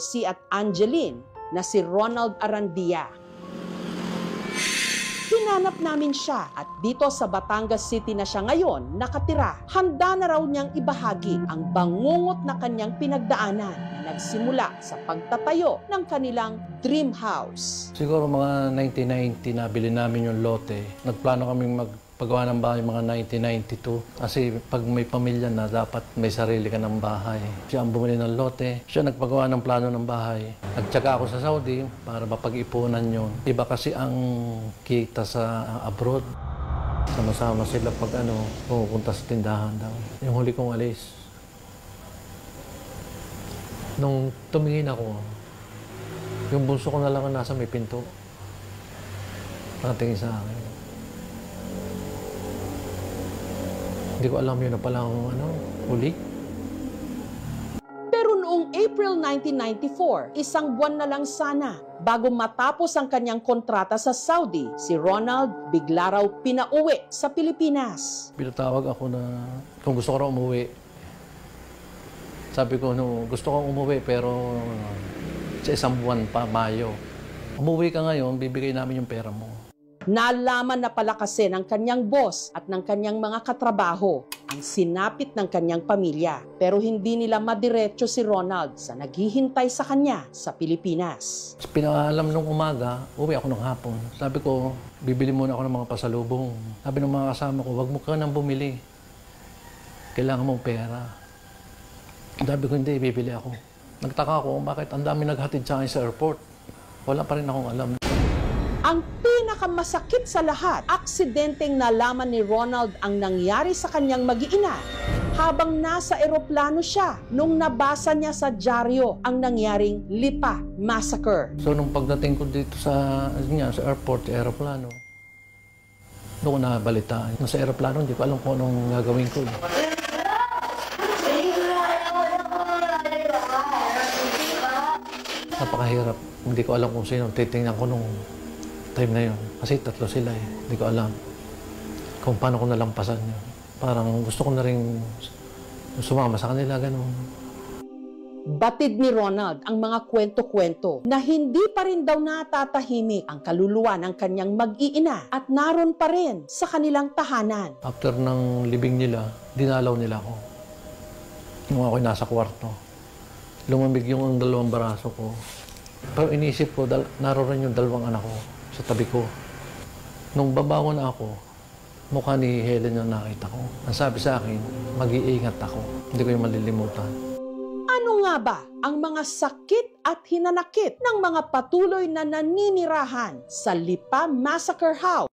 Si at Angeline na si Ronald Arandia. Hinanap namin siya at dito sa Batangas City na siya ngayon nakatira. Handa na raw niyang ibahagi ang bangungot na kanyang pinagdaanan na nagsimula sa pagtatayo ng kanilang dream house. Siguro mga 1990 nabili namin yung lote. Nagplano kaming magpagawa ng bahay mga 1992. Kasi pag may pamilya na, dapat may sarili ka ng bahay. Siya ang bumili ng lote. Siya nagpagawa ng plano ng bahay. Nagtyaga ako sa Saudi para mapag-ipunan yun. Iba kasi ang kita sa abroad. Sama-sama sila pag pupunta sa tindahan daw. Yung huli kong alis. Nung tumingin ako, yung bunso ko na lang ang nasa may pinto. Nakatingin sa akin. Hindi ko alam yun na palang huli. Pero noong April 1994, isang buwan na lang sana, bago matapos ang kanyang kontrata sa Saudi, si Ronald bigla raw pinauwi sa Pilipinas. Pinatawag ako na kung gusto ko raw umuwi. Sabi ko, gusto kong umuwi pero sa isang buwan pa, Mayo. Umuwi ka ngayon, bibigay namin yung pera mo. Nalaman na pala kasi ng kanyang boss at ng kanyang mga katrabaho ang sinapit ng kanyang pamilya. Pero hindi nila madiretso si Ronald sa naghihintay sa kanya sa Pilipinas. Pinaalam nung umaga, uwi ako ng hapon. Sabi ko, bibili muna ako ng mga pasalubong. Sabi ng mga kasama ko, wag mo ka nang bumili. Kailangan mong pera. Sabi ko, hindi, bibili ako. Nagtaka ako, bakit ang dami naghatid sa akin sa airport. Wala pa rin akong alam. Ang pinakamasakit sa lahat, aksidenteng nalaman ni Ronald ang nangyari sa kanyang mag-iina habang nasa eroplano siya nung nabasa niya sa dyaryo ang nangyaring Lipa Massacre. So, nung pagdating ko dito sa airport, sa aeroplano, doon ko nabalitaan. Nung sa aeroplano, hindi ko alam kung anong gagawin ko. Napakahirap. Hindi ko alam kung sino titingnan ko nung time na yun. Kasi tatlo sila eh. Hindi ko alam kung paano ko nalampasan yun. Parang gusto ko na rin sumama sa kanila, ganun. Batid ni Ronald ang mga kwento-kwento na hindi pa rin daw natatahimik ang kaluluwa ng kanyang mag-iina at naroon pa rin sa kanilang tahanan. After ng libing nila, dinalaw nila ako. Nung ako'y nasa kwarto. Lumamig yung dalawang baraso ko. Pero inisip ko, naroon yung dalawang anak ko sa tabi ko. Nung babangon ako, mukha ni Helen yung nakita ko. Ang sabi sa akin, mag-iingat ako. Hindi ko yung malilimutan. Ano nga ba ang mga sakit at hinanakit ng mga patuloy na naninirahan sa Lipa Massacre House?